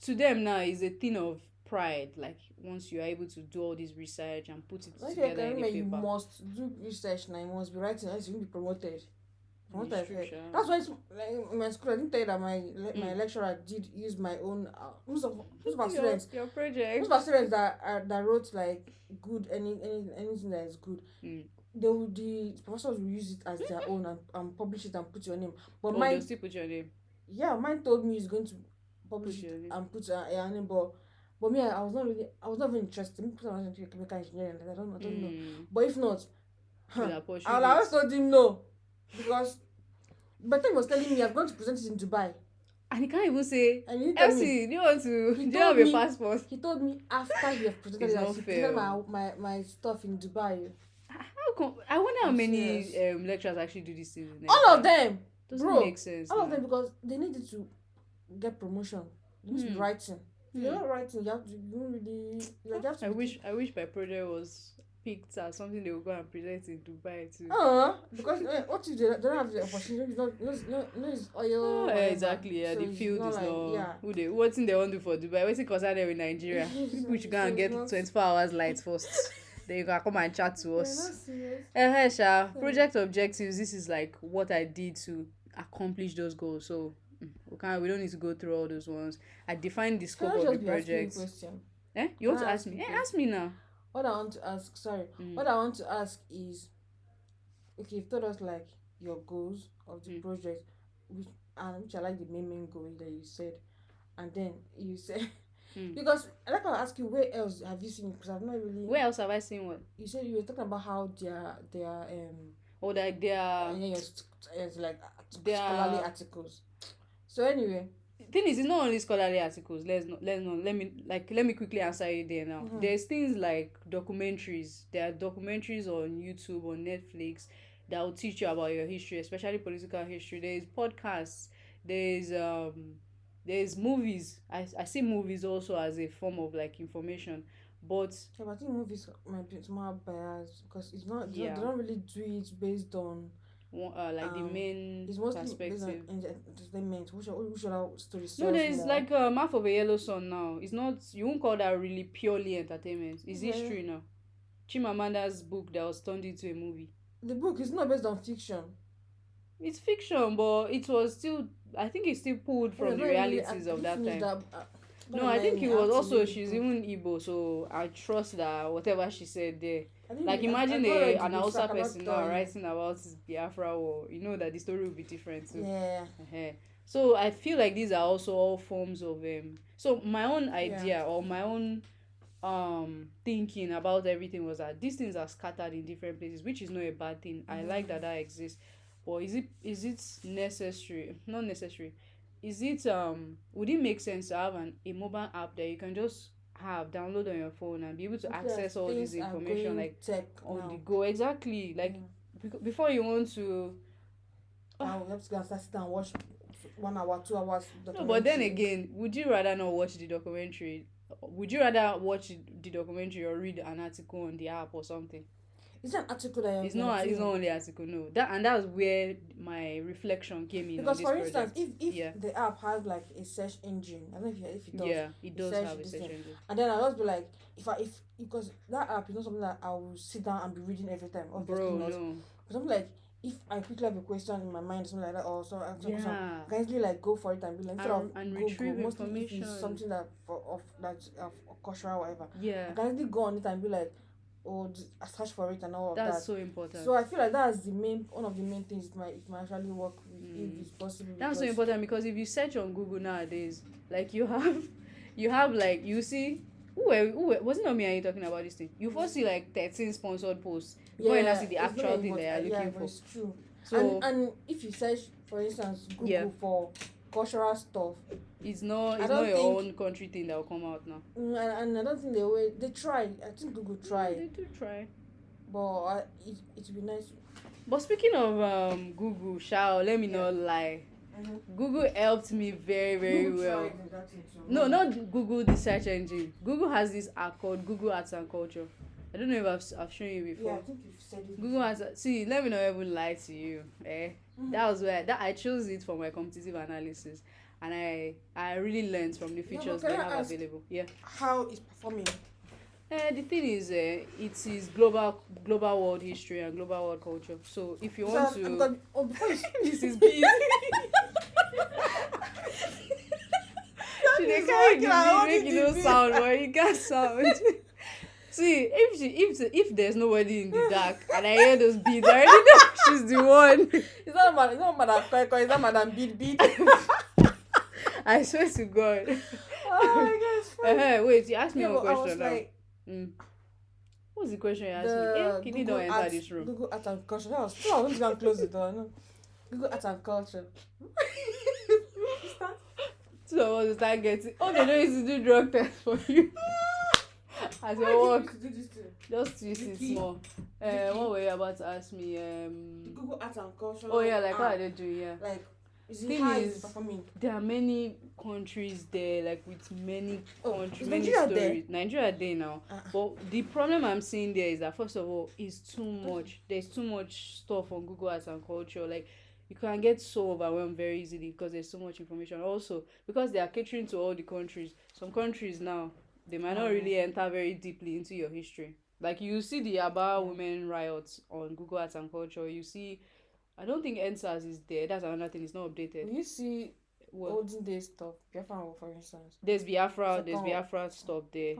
to them now is a thing of pride. Like, once you are able to do all this research and put it Like together in a academia, you paper. must do research now. You must be writing, else you will be promoted. From what It's I've true, heard. sha. That's why like, in my school, I didn't tell you that my lecturer did use my own. Most of my students, Your project. most of my students that wrote like good anything that is good. The professors will use it as their own and publish it and put your name. But They'll mine, still put your name. yeah, mine told me he's going to publish Put your it name. and put your name. But me, I was not even interested. Me, because I was into chemical engineering, I don't know. But if not, I'll always told him no, because but he was telling me I've gone to present it in Dubai. And he can't even say, And he didn't tell me. Elsie, do you want to, He do you told have a me- passport? He told me after he have presented It's it, not that he fair. presented my stuff in Dubai. How come? I wonder how I'm many serious. lecturers actually do these things. in All of Nigeria. them, Doesn't bro, make sense. all of man. them, because they needed to get promotion. They need to be writing. If you're not writing, you have to. You don't really. Like, you have to. I wish my project was picked as something they would go and present in Dubai too. Because what if they don't have the opportunity? It's oil. Oh, whatever. exactly. Yeah, So the it's field not is like, not. yeah. Who they? What thing they want to do for Dubai? What's it concern them in Nigeria? People should go and So get it's not- 24 hours light first. Then you can come and chat to They're not us. serious. Sha. Project objectives. This is like what I did to accomplish those goals. So we don't need to go through all those ones. I defined the Can scope I of just the be asking you a project. question? You want Can to I ask ask me? you a Ask me now. What I want to ask, what I want to ask is, okay, you've told us like your goals of the project, which I like the main goal that you said, and then you said because I like to ask you, where else have you seen? Because I've not really. Where else have I seen what? You said you were talking about how their Or like they are. it's like They are- scholarly articles. So anyway, Thing is, it's not only scholarly articles. Let me quickly answer you there now. There's things like documentaries. There are documentaries on YouTube, on Netflix, that will teach you about your history, especially political history. There's podcasts. There's movies. I see movies also as a form of like information, but yeah, but I think movies might be more biased because it's not. Yeah. They don't really do it based on like the main it's mostly based perspective. on entertainment. Which other story No, sells there's more? like Mouth of a Yellow Sun now. It's not, you won't call that really purely entertainment. It's Okay. history now. Chimamanda's book that was turned into a movie. The book is not based on fiction. It's fiction, but it was still, I think it's still pulled from the realities of that time. No, I think it was also, she's even Igbo, so I trust that whatever she said there. Like, imagine an Hausa person now writing about Biafra war, you know that the story will be different too. Yeah. So I feel like these are also all forms of so my own idea or my own thinking about everything was that these things are scattered in different places, which is not a bad thing. I like that exists, but is it necessary? Not necessary. Is it would it make sense to have a mobile app that you can just download on your phone and be able to access all this information like on the go? Exactly. Like before you want to now we have to go and sit down and watch 1 hour, 2 hours. No, but then again, would you rather not watch the documentary? Would you rather watch the documentary or read an article on the app or something? It's an article that it's not only article, no. That's where my reflection came in. Because for instance, if the app has like a search engine, I don't know if it does. Yeah, it does have a search engine. And then I'll just be like, if because that app is not something that I will sit down and be reading every time. Bro, no. But something like, if I quickly have a question in my mind, something like that, or so, I can easily like go for it and be like, instead of and retrieve Google, information. If it's something that of cultural or whatever. Yeah. I can easily go on it and be like, I search for it and all of that. That's so important. So I feel like that's one of the main things it might actually work with if it's possible. That's so important, because if you search on Google nowadays, like you have like, you see who wasn't on me and you talking about this thing. You first see like 13 sponsored posts before you now see the actual thing that you're looking for. It's true. So and if you search, for instance, Google for cultural stuff, it's not your own country thing that will come out now. And I don't think they try. I think Google try. They do try. But it would be nice. But speaking of Google, let me not lie. Mm-hmm. Google helped me very, very well. No, not Google, the search engine. Google has this app called Google Arts and Culture. I don't know if I've shown you before. Yeah, I think you've said it. Google Arts. See, let me not even lie to you. Mm-hmm. That was where I chose it for my competitive analysis, and I really learned from the features they have available. Yeah. How is performing? The thing is, it is global world history and global world culture. So if you want to, this is busy. She making no sound, but you can't sound. See, if there's nobody in the dark and I hear those beats, I already know she's the one. It's not Madam Koi, it's not Madam Beat. I swear to God. Oh my gosh. Wait, you asked me a question now. Like, what's the question you asked me? Kidney don't enter this room. Google Art and Culture. I was going to close the door. No. Google Art and Culture. Two of us start getting. Oh, they don't used to do drug test for you. As you walk, just twist it small. What were you about to ask me? Google Art and Culture. Oh yeah, like what are they doing? Yeah. Like, performing? There are many countries there, like with many countries, many Nigeria stories. there? Nigeria there now. But the problem I'm seeing there is that, first of all, it's too much. There's too much stuff on Google Arts and Culture. Like, you can get so overwhelmed very easily because there's so much information. Also, because they are catering to all the countries. Some countries now, they might not really enter very deeply into your history. Like, you see the Aba women riots on Google Arts and Culture. You see, I don't think NSAS is there. That's another thing. It's not updated. You see olden days stuff. Biafra, for instance. There's Biafra stuff there.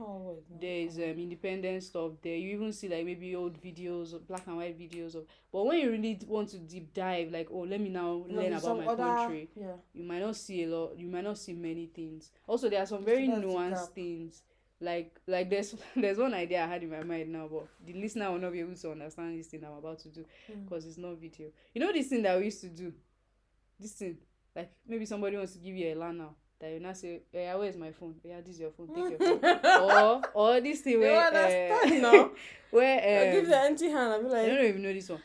There's There's independent stuff there. You even see like maybe old videos, black and white videos of. But when you really want to deep dive, like, let me now learn about my country, you might not see a lot. You might not see many things. Also, there are some very nuanced things. Like there's one idea I had in my mind now, but the listener will not be able to understand this thing I'm about to do because it's not video. You know this thing that we used to do? This thing, like maybe somebody wants to give you a LAN now, that you now say, "Yeah, where's my phone? Yeah, this is your phone. Take your phone." or this thing where now. where I give the empty hand. I'll be like, I don't even know this one.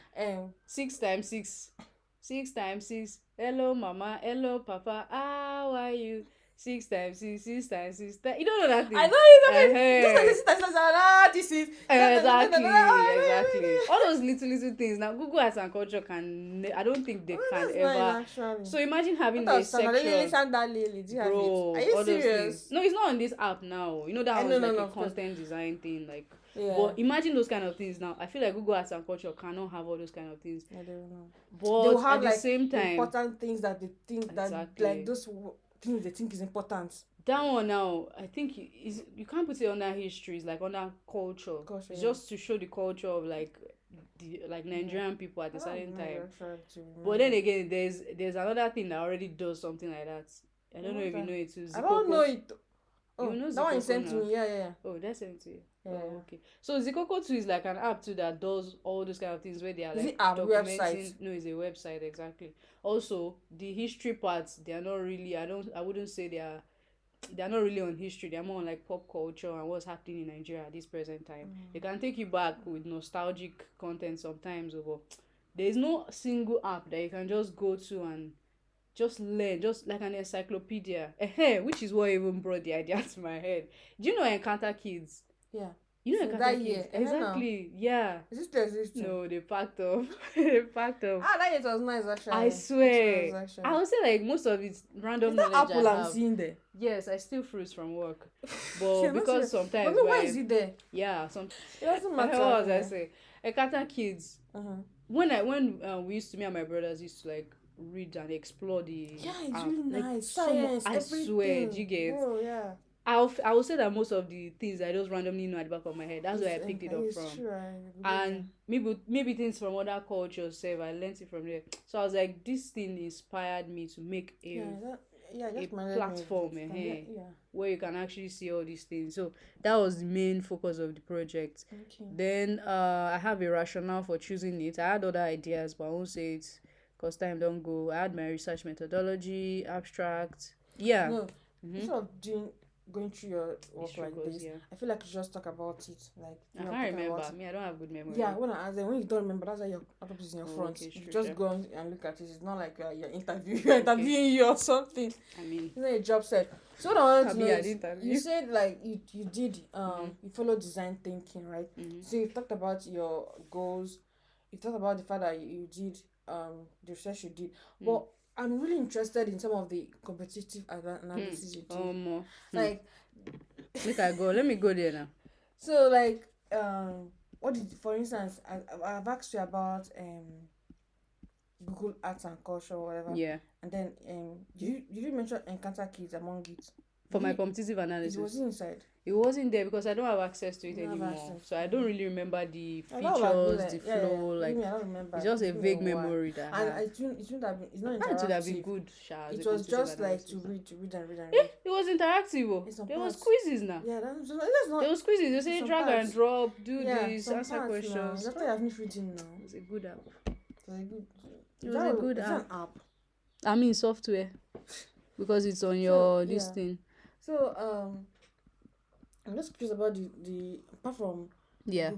6 times 6. 6 times 6. Hello, mama. Hello, papa. How are you? 6 times 6, 6 times 6. You don't know that thing. I know it. Okay. Uh-huh. Just like this is Exactly. All those little things. Now, Google Arts and Culture I don't think they can That's ever. nice, actually. So imagine having What a else? Lily, section. Sandra, Lily, do you have it? Bro, Are you all those serious? things. No, it's not on this app now. You know that was No, like no, a of course. content design thing. Like, Yeah. but imagine those kind of things now. I feel like Google Arts and Culture cannot have all those kind of things. I don't know. But They will have at the like same time, important things that they think that Exactly. like those things they think is important. that one now, I think you can't put it under history. It's like under culture. Culture, It's yeah. just to show the culture of like the Nigerian people at a certain time. But But then again, there's another thing that already does something like that. I don't know if you What's know it too. I don't know Zikoko. it. Oh, You know that one you Zikoko sent to now? me. Yeah. Oh, that's sent to you. Yeah. Oh, okay. So Zikoko too is like an app too that does all those kind of things where they are Is like it app, documenting. website? No, it's a website exactly. Also, the history parts they are not really. I wouldn't say they are not really on history. They're more on like pop culture and what's happening in Nigeria at this present time. They can take you back with nostalgic content sometimes, but there is no single app that you can just go to and just learn, just like an encyclopedia. Which is what even brought the idea to my head. Do you know Encounter Kids? Yeah. You know So Encounter that Kids? year, Exactly. Yeah. Is it still existing? No, they packed up. They packed up. That year it was nice actually. I It swear. was actually. I would say like most of it's random Is that knowledge apple I I'm have. seeing there? Yes, I steal fruits from work, Yeah, but not because serious. sometimes But why when- is it there? yeah, some It doesn't matter. what was I say? Encounter Kids. Uh-huh. When we used to, me and my brothers used to like read and explore the Yeah, it's app. really Like, nice. some- Science, I everything. swear, do you get? Bro, yeah. I will say that most of the things I just randomly know at the back of my head. That's where I It's, picked it it's up from. True, I believe And maybe things from other cultures save. I learned it from there. So I was like, this thing inspired me to make that. Yeah, a just my platform, yeah. where you can actually see all these things. So that was the main focus of the project. Okay. Then I have a rationale for choosing it. I had other ideas, but I won't say it because time don't go. I had my research methodology, abstract. Yeah. No, Mhm. instead of going through your work History like course, this, yeah. I feel like you just talk about it. Like I you know, can't talking remember. about it. Me, I don't have good memory. Yeah, when I ask them, when you don't remember, that's why your laptop is in your Oh, front. okay, You true, just sure. go and look at it. It's not like you're interviewing you or something. I mean, It's not a job set. So what I wanted to know Abi, I is, didn't interview. you said like you did you follow design thinking, right? So you talked about your goals. You talked about the fact that you did the research you did, but I'm really interested in some of the competitive analysis you did. Like, Make I go. Let me go there now. so like what did, for instance, I've asked you about Google Arts and Culture or whatever. Yeah. And then did you mention Encounter Kids among it? For my Did competitive it analysis. was inside. It wasn't there because I don't have access to it You don't have anymore. access. So I don't really remember the I know about features, the yeah, flow. yeah. Like I don't remember. it's just a It's been vague while. memory that I And have. it shouldn't have been. It's not And it would have been interactive. good. Sha, as It a was competitive just like analysis. to read and read. Yeah, it was interactive. Oh. It's some There was parts. quizzes now. Yeah, that's not. There was quizzes. You say some drag parts. and drop, do Yeah, this, some answer parts now. questions. After you have finished reading now, It was a good app. it was a good. It was a good it's app. an app. I mean software because it's on your this yeah. thing. So I'm just curious about the apart from Yeah.